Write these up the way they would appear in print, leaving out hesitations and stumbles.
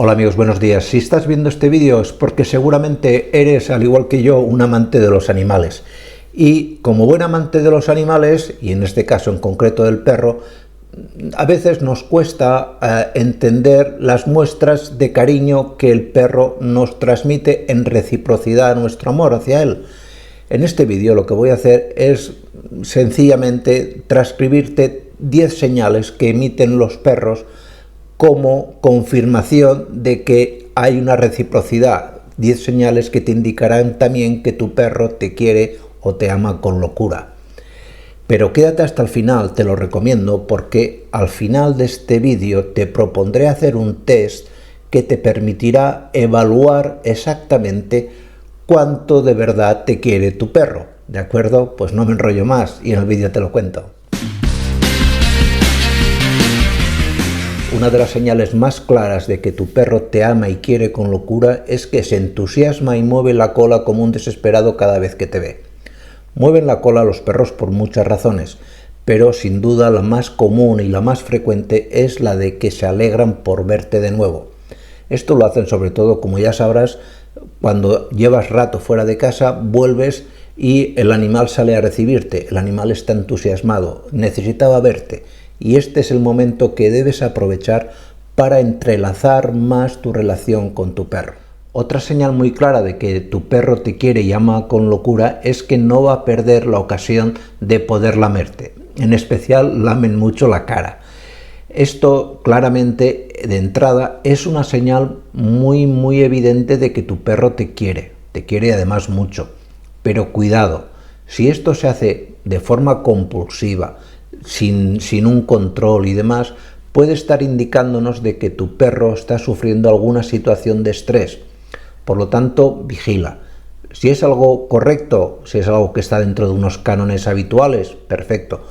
Hola amigos, buenos días. Si estás viendo este vídeo es porque seguramente eres, al igual que yo, un amante de los animales. Y como buen amante de los animales, y en este caso en concreto del perro, a veces nos cuesta entender las muestras de cariño que el perro nos transmite en reciprocidad a nuestro amor hacia él. En este vídeo lo que voy a hacer es sencillamente transcribirte 10 señales que emiten los perros como confirmación de que hay una reciprocidad. 10 señales que te indicarán también que tu perro te quiere o te ama con locura. Pero quédate hasta el final, te lo recomiendo, porque al final de este vídeo te propondré hacer un test que te permitirá evaluar exactamente cuánto de verdad te quiere tu perro. ¿De acuerdo? Pues no me enrollo más y en el vídeo te lo cuento. Una de las señales más claras de que tu perro te ama y quiere con locura es que se entusiasma y mueve la cola como un desesperado cada vez que te ve. Mueven la cola los perros por muchas razones, pero sin duda la más común y la más frecuente es la de que se alegran por verte de nuevo. Esto lo hacen sobre todo, como ya sabrás, cuando llevas rato fuera de casa, vuelves y el animal sale a recibirte. El animal está entusiasmado, necesitaba verte. Y este es el momento que debes aprovechar para entrelazar más tu relación con tu perro. Otra señal muy clara de que tu perro te quiere y ama con locura es que no va a perder la ocasión de poder lamerte. En especial, lamen mucho la cara. Esto claramente, de entrada, es una señal muy evidente de que tu perro te quiere además mucho. Pero cuidado, si esto se hace de forma compulsiva, sin un control y demás, puede estar indicándonos de que tu perro está sufriendo alguna situación de estrés. Por lo tanto, vigila. Si es algo correcto, si es algo que está dentro de unos cánones habituales, perfecto.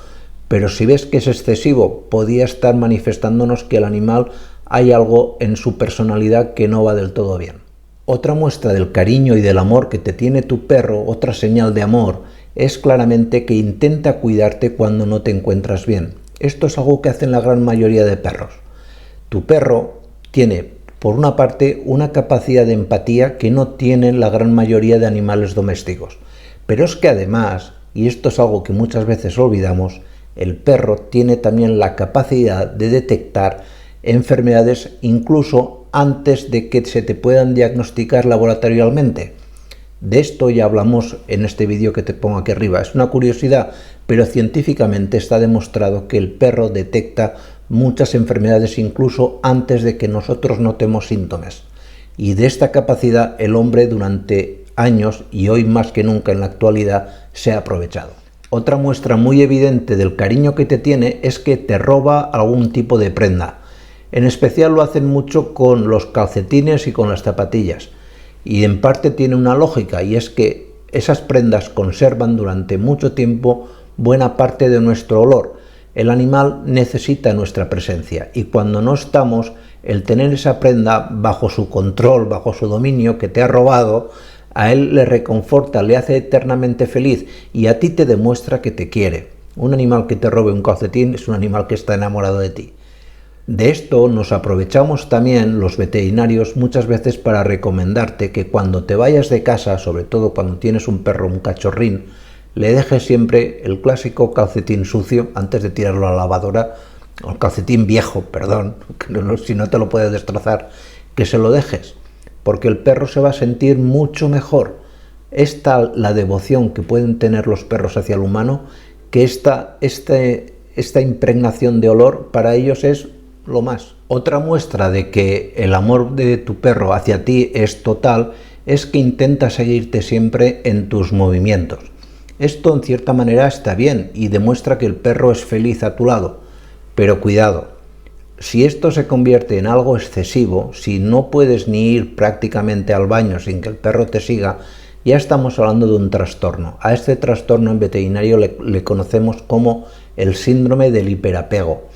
Pero si ves que es excesivo, podría estar manifestándonos que el animal hay algo en su personalidad que no va del todo bien. Otra muestra del cariño y del amor que te tiene tu perro, otra señal de amor, es claramente que intenta cuidarte cuando no te encuentras bien. Esto es algo que hacen la gran mayoría de perros. Tu perro tiene, por una parte, una capacidad de empatía que no tienen la gran mayoría de animales domésticos. Pero es que además, y esto es algo que muchas veces olvidamos, el perro tiene también la capacidad de detectar enfermedades incluso antes de que se te puedan diagnosticar laboratorialmente. De esto ya hablamos en este vídeo que te pongo aquí arriba. Es una curiosidad, pero científicamente está demostrado que el perro detecta muchas enfermedades incluso antes de que nosotros notemos síntomas. Y de esta capacidad el hombre durante años, y hoy más que nunca en la actualidad, se ha aprovechado. Otra muestra muy evidente del cariño que te tiene es que te roba algún tipo de prenda. En especial lo hacen mucho con los calcetines y con las zapatillas. Y en parte tiene una lógica, y es que esas prendas conservan durante mucho tiempo buena parte de nuestro olor. El animal necesita nuestra presencia y cuando no estamos, el tener esa prenda bajo su control, bajo su dominio que te ha robado, a él le reconforta, le hace eternamente feliz y a ti te demuestra que te quiere. Un animal que te robe un calcetín es un animal que está enamorado de ti. De esto nos aprovechamos también los veterinarios muchas veces para recomendarte que cuando te vayas de casa, sobre todo cuando tienes un perro, un cachorrín, le dejes siempre el clásico calcetín sucio antes de tirarlo a la lavadora, o el calcetín viejo, perdón, si no te lo puedes destrozar, que se lo dejes, porque el perro se va a sentir mucho mejor. Es tal la devoción que pueden tener los perros hacia el humano que esta impregnación de olor para ellos es lo más. Otra muestra de que el amor de tu perro hacia ti es total es que intenta seguirte siempre en tus movimientos. Esto en cierta manera está bien y demuestra que el perro es feliz a tu lado. Pero cuidado, si esto se convierte en algo excesivo, si no puedes ni ir prácticamente al baño sin que el perro te siga, ya estamos hablando de un trastorno. A este trastorno en veterinario le conocemos como el síndrome del hiperapego.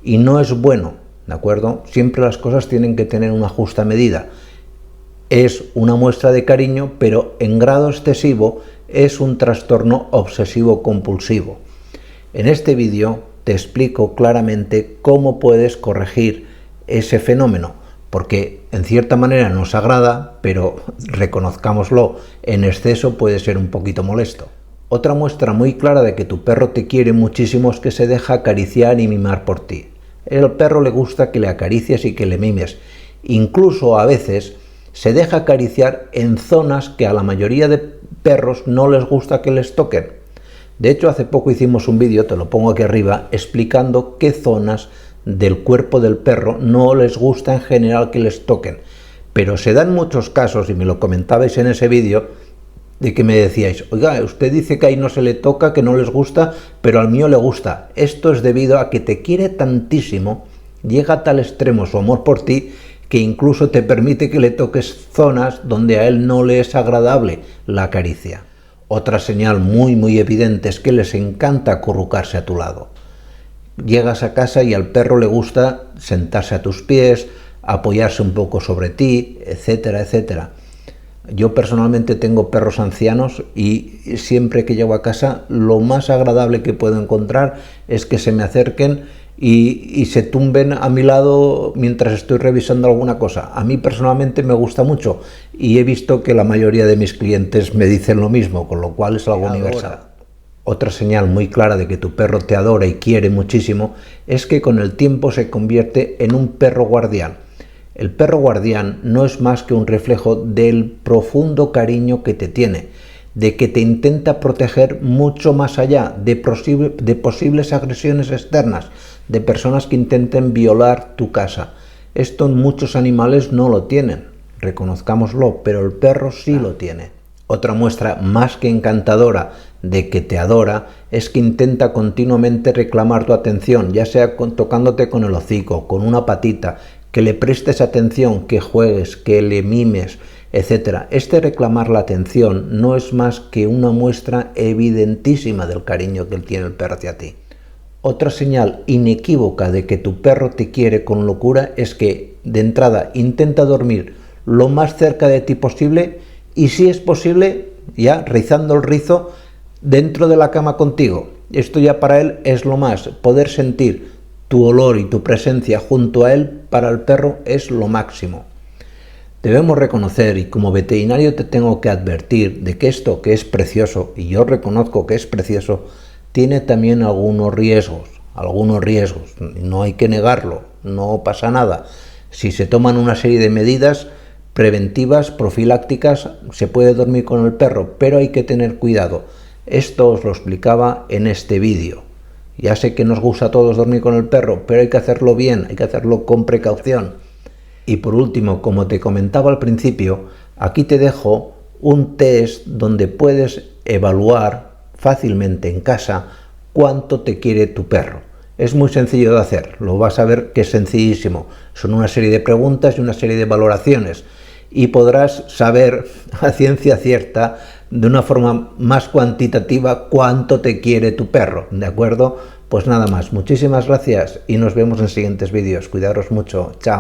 Y no es bueno, ¿de acuerdo? Siempre las cosas tienen que tener una justa medida. Es una muestra de cariño, pero en grado excesivo es un trastorno obsesivo-compulsivo. En este vídeo te explico claramente cómo puedes corregir ese fenómeno. porque en cierta manera nos agrada, pero reconozcámoslo, en exceso puede ser un poquito molesto. Otra muestra muy clara de que tu perro te quiere muchísimo es que se deja acariciar y mimar por ti. Al perro le gusta que le acaricies y que le mimes. Incluso a veces se deja acariciar en zonas que a la mayoría de perros no les gusta que les toquen. De hecho, hace poco hicimos un vídeo, te lo pongo aquí arriba, explicando qué zonas del cuerpo del perro no les gusta en general que les toquen. Pero se dan muchos casos, y me lo comentabais en ese vídeo, de que me decíais, oiga, usted dice que ahí no se le toca, que no les gusta, pero al mío le gusta. Esto es debido a que te quiere tantísimo, llega a tal extremo su amor por ti, que incluso te permite que le toques zonas donde a él no le es agradable la caricia. Otra señal muy evidente es que les encanta acurrucarse a tu lado. Llegas a casa y al perro le gusta sentarse a tus pies, apoyarse un poco sobre ti, etcétera, etcétera. Yo personalmente tengo perros ancianos y siempre que llego a casa lo más agradable que puedo encontrar es que se me acerquen y se tumben a mi lado mientras estoy revisando alguna cosa. A mí personalmente me gusta mucho y he visto que la mayoría de mis clientes me dicen lo mismo, con lo cual es algo universal. Otra señal muy clara de que tu perro te adora y quiere muchísimo es que con el tiempo se convierte en un perro guardián. El perro guardián no es más que un reflejo del profundo cariño que te tiene, de que te intenta proteger mucho más allá de posibles agresiones externas, de personas que intenten violar tu casa. Esto muchos animales no lo tienen, reconozcámoslo, pero el perro sí lo tiene. Otra muestra más que encantadora de que te adora es que intenta continuamente reclamar tu atención, ya sea tocándote con el hocico, con una patita, que le prestes atención, que juegues, que le mimes, etc. Este reclamar la atención no es más que una muestra evidentísima del cariño que tiene el perro hacia ti. Otra señal inequívoca de que tu perro te quiere con locura es que, de entrada, intenta dormir lo más cerca de ti posible y, si es posible, ya rizando el rizo, dentro de la cama contigo. Esto ya para él es lo más. Poder sentir tu olor y tu presencia junto a él para el perro es lo máximo. Debemos reconocer, y como veterinario te tengo que advertir, de que esto que es precioso, y yo reconozco que es precioso, tiene también algunos riesgos, no hay que negarlo, no pasa nada. Si se toman una serie de medidas preventivas, profilácticas, se puede dormir con el perro, pero hay que tener cuidado. Esto os lo explicaba en este vídeo. Ya sé que nos gusta a todos dormir con el perro, pero hay que hacerlo bien, hay que hacerlo con precaución. Y por último, como te comentaba al principio, aquí te dejo un test donde puedes evaluar fácilmente en casa cuánto te quiere tu perro. Es muy sencillo de hacer, lo vas a ver que es sencillísimo. Son una serie de preguntas y una serie de valoraciones y podrás saber a ciencia cierta, de una forma más cuantitativa, cuánto te quiere tu perro, ¿de acuerdo? Pues nada más, muchísimas gracias y nos vemos en siguientes vídeos. Cuidaros mucho, chao.